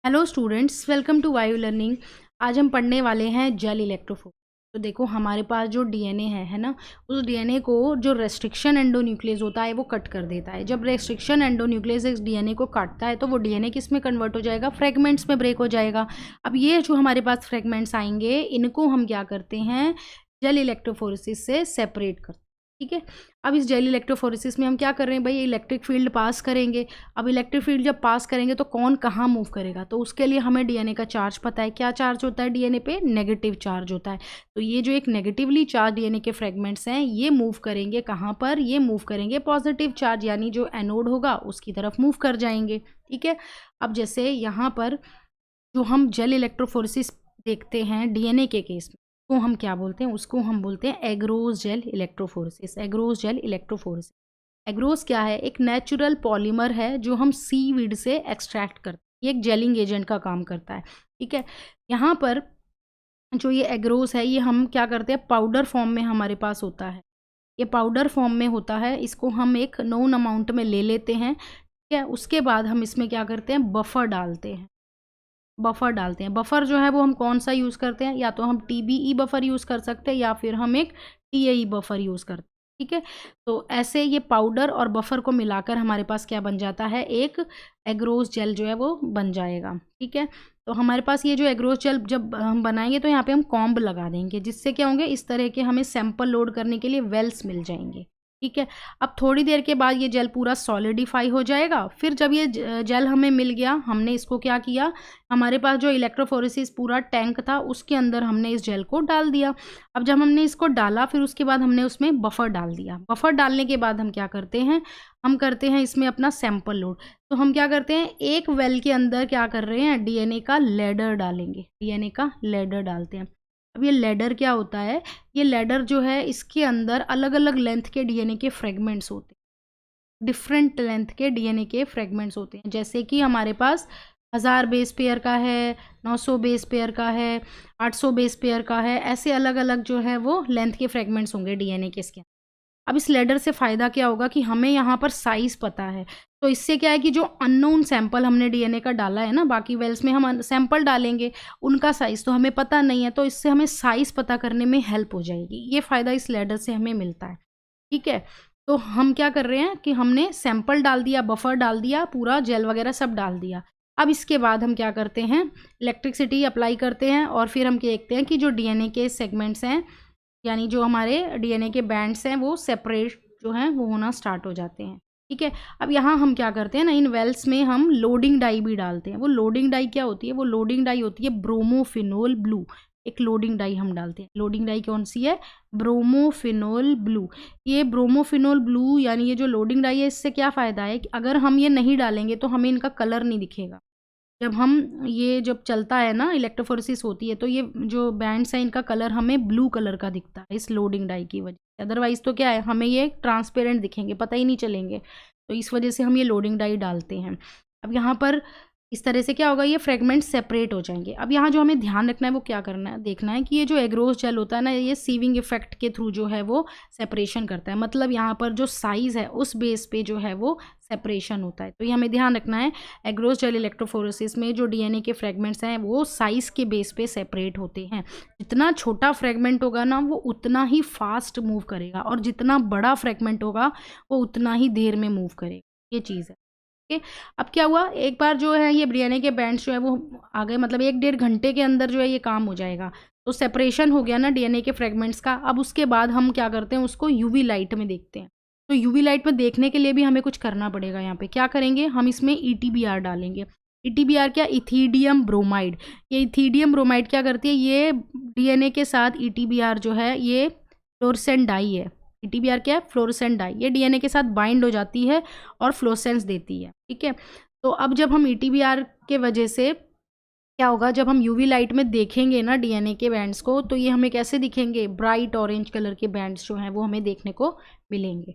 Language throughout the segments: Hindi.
हेलो स्टूडेंट्स, वेलकम टू वायु लर्निंग। आज हम पढ़ने वाले हैं जेल इलेक्ट्रोफोर। तो देखो, हमारे पास जो डीएनए है ना, उस डीएनए को जो रेस्ट्रिक्शन एंडोन्यूक्लियस होता है वो कट कर देता है। जब रेस्ट्रिक्शन एंडोन्यूक्लियस इस डीएनए को काटता है तो वो डीएनए किस में कन्वर्ट हो जाएगा? फ्रेगमेंट्स में ब्रेक हो जाएगा। अब ये जो हमारे पास फ्रेगमेंट्स आएंगे, इनको हम क्या करते हैं? जेल इलेक्ट्रोफोरेसिस से सेपरेट करते हैं। ठीक है। अब इस जेल इलेक्ट्रोफोरेसिस में हम क्या कर रहे हैं भाई? इलेक्ट्रिक फील्ड पास करेंगे। अब इलेक्ट्रिक फील्ड जब पास करेंगे तो कौन कहाँ मूव करेगा? तो उसके लिए हमें डीएनए का चार्ज पता है। क्या चार्ज होता है डीएनए पे? नेगेटिव चार्ज होता है। तो ये जो एक नेगेटिवली चार्ज डीएनए के फ्रेगमेंट्स हैं, ये मूव करेंगे कहाँ पर? ये मूव करेंगे पॉजिटिव चार्ज, यानी जो एनोड होगा उसकी तरफ मूव कर जाएंगे। ठीक है। अब जैसे यहाँ पर जो हम जेल इलेक्ट्रोफोरेसिस देखते हैं डीएनए के केस में, को हम क्या बोलते हैं? उसको हम बोलते हैं agarose gel electrophoresis. Agarose gel electrophoresis. Agarose क्या है? एक नेचुरल पॉलीमर है जो हम सीवीड से एक्सट्रैक्ट करते हैं। ये एक जेलिंग एजेंट का काम करता है। ठीक है। यहाँ पर जो ये एग्रोस है, ये हम क्या करते हैं? पाउडर फॉर्म में हमारे पास होता है। ये पाउडर फॉर्म में होता है। इसको हम एक नोन अमाउंट में ले लेते हैं। ठीक है। उसके बाद हम इसमें क्या करते हैं? बफर डालते हैं। बफर जो है वो हम कौन सा यूज़ करते हैं? या तो हम टीबीई बफर यूज़ कर सकते हैं या फिर हम एक टीएई बफर यूज़ करते हैं। ठीक है। तो ऐसे ये पाउडर और बफर को मिलाकर हमारे पास क्या बन जाता है? एक एग्रोस जेल जो है वो बन जाएगा। ठीक है। तो हमारे पास ये जो एग्रोस जेल जब हम बनाएंगे तो यहाँ पे हम कॉम्ब लगा देंगे, जिससे क्या होंगे? इस तरह के हमें सैंपल लोड करने के लिए वेल्स मिल जाएंगे। ठीक है। अब थोड़ी देर के बाद ये जेल पूरा सॉलिडिफाई हो जाएगा। फिर जब ये जेल हमें मिल गया, हमने इसको क्या किया? हमारे पास जो इलेक्ट्रोफोरेसिस पूरा टैंक था उसके अंदर हमने इस जेल को डाल दिया। अब जब हमने इसको डाला, फिर उसके बाद हमने उसमें बफर डाल दिया। बफर डालने के बाद हम क्या करते हैं? हम करते हैं इसमें अपना सैंपल लोड। तो हम क्या करते हैं? एक वेल के अंदर क्या कर रहे हैं? डीएनए का लैडर डालेंगे। डीएनए का लैडर डालते हैं। अब ये लैडर क्या होता है? ये लैडर जो है, इसके अंदर अलग अलग लेंथ के डीएनए के फ्रेगमेंट्स होते हैं। डिफरेंट लेंथ के डीएनए के फ्रेगमेंट्स होते हैं। जैसे कि हमारे पास 1000 बेस पेयर का है, 900 बेस पेयर का है, 800 बेस पेयर का है। ऐसे अलग अलग जो है वो लेंथ के फ्रेगमेंट्स होंगे डीएनए के इसके। अब इस लैडर से फ़ायदा क्या होगा कि हमें यहाँ पर साइज़ पता है। तो इससे क्या है कि जो अननोन सैंपल हमने डीएनए का डाला है ना, बाकी वेल्स में हम सैंपल डालेंगे, उनका साइज़ तो हमें पता नहीं है, तो इससे हमें साइज़ पता करने में हेल्प हो जाएगी। ये फ़ायदा इस लैडर से हमें मिलता है। ठीक है। तो हम क्या कर रहे हैं कि हमने सैंपल डाल दिया, बफर डाल दिया, पूरा जेल वगैरह सब डाल दिया। अब इसके बाद हम क्या करते हैं? इलेक्ट्रिसिटी अप्लाई करते हैं और फिर हम देखते हैं कि जो डीएनए के सेगमेंट्स हैं, यानी जो हमारे डीएनए के बैंड्स हैं, वो सेपरेट जो हैं वो होना स्टार्ट हो जाते हैं। ठीक है। अब यहाँ हम क्या करते हैं ना, इन वेल्स में हम लोडिंग डाई भी डालते हैं। वो लोडिंग डाई क्या होती है? वो लोडिंग डाई होती है ब्रोमोफिनोल ब्लू। एक लोडिंग डाई हम डालते हैं। लोडिंग डाई कौन सी है? Bromophenol blue. ये ब्रोमोफिनोल ब्लू यानी ये जो लोडिंग डाई है, इससे क्या फ़ायदा है कि अगर हम ये नहीं डालेंगे तो हमें इनका कलर नहीं दिखेगा। जब चलता है ना, इलेक्ट्रोफोरेसिस होती है, तो ये जो बैंड्स हैं इनका कलर हमें ब्लू कलर का दिखता है इस लोडिंग डाई की वजह से। अदरवाइज तो क्या है, हमें ये ट्रांसपेरेंट दिखेंगे, पता ही नहीं चलेंगे। तो इस वजह से हम ये लोडिंग डाई डालते हैं। अब यहाँ पर इस तरह से क्या होगा? ये फ्रेगमेंट्स सेपरेट हो जाएंगे। अब यहाँ जो हमें ध्यान रखना है वो क्या करना है? देखना है कि ये जो एग्रोस जेल होता है ना, ये सीविंग इफेक्ट के थ्रू जो है वो सेपरेशन करता है। मतलब यहाँ पर जो साइज़ है उस बेस पे जो है वो सेपरेशन होता है। तो ये हमें ध्यान रखना है। एग्रोस जेल इलेक्ट्रोफोरेसिस में जो डीएनए के फ्रेगमेंट्स हैं वो साइज़ के बेस पे सेपरेट होते हैं। जितना छोटा फ्रेगमेंट होगा ना, वो उतना ही फास्ट मूव करेगा, और जितना बड़ा फ्रेगमेंट होगा वो उतना ही देर में मूव करेगा। ये चीज़ है। ओके। अब क्या हुआ? एक बार जो है ये डीएनए के बैंड्स जो है वो आ गए, मतलब 1-1.5 घंटे के अंदर जो है ये काम हो जाएगा। तो सेपरेशन हो गया ना डीएनए के फ्रेगमेंट्स का। अब उसके बाद हम क्या करते हैं? उसको यूवी लाइट में देखते हैं। तो यूवी लाइट में देखने के लिए भी हमें कुछ करना पड़ेगा। यहाँ पे क्या करेंगे? हम इसमें ईटीबीआर डालेंगे। ईटीबीआर क्या? Ethidium bromide. ये इथीडियम ब्रोमाइड क्या करती है? ये डीएनए के साथ ईटीबीआर जो है ये फ्लोरेसेंट डाई है। ईटीबीआर क्या है? Fluorescent dye. ये डीएनए के साथ बाइंड हो जाती है और फ्लोरेसेंस देती है। ठीक है। तो अब जब हम ईटीबीआर के वजह से क्या होगा? जब हम यूवी लाइट में देखेंगे ना डीएनए के बैंड्स को, तो ये हमें कैसे दिखेंगे? ब्राइट ऑरेंज कलर के बैंड्स जो हैं वो हमें देखने को मिलेंगे।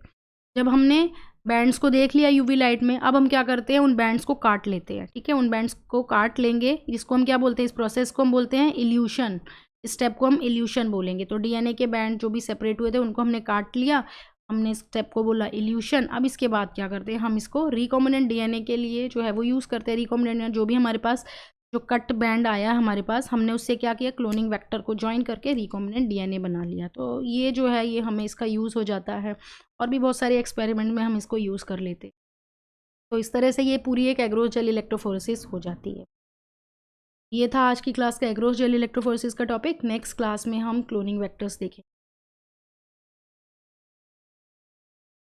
जब हमने बैंड्स को देख लिया यूवी लाइट में, अब हम क्या करते हैं? उन बैंड्स को काट लेते हैं। ठीक है। उन बैंड्स को काट लेंगे, जिसको हम क्या बोलते हैं? इस प्रोसेस को हम बोलते हैं इल्यूशन। इस स्टेप को हम इल्यूशन बोलेंगे। तो डीएनए के बैंड जो भी सेपरेट हुए थे उनको हमने काट लिया, हमने इस स्टेप को बोला इल्यूशन। अब इसके बाद क्या करते हैं? हम इसको रिकॉम्बिनेंट डीएनए के लिए जो है वो यूज़ करते हैं। रिकॉम्बिनेंट जो भी हमारे पास जो कट बैंड आया हमारे पास, हमने उससे क्या किया, क्लोनिंग वेक्टर को ज्वाइन करके रिकॉम्बिनेंट डीएनए बना लिया। तो ये जो है ये हमें इसका यूज़ हो जाता है, और भी बहुत सारे एक्सपेरिमेंट में हम इसको यूज़ कर लेते। तो इस तरह से ये पूरी एक एग्रोस जेल इलेक्ट्रोफोरेसिस हो जाती है। ये था आज की क्लास का एग्रोस जेल इलेक्ट्रोफोरेसिस का टॉपिक। नेक्स्ट क्लास में हम क्लोनिंग वेक्टर्स देखें।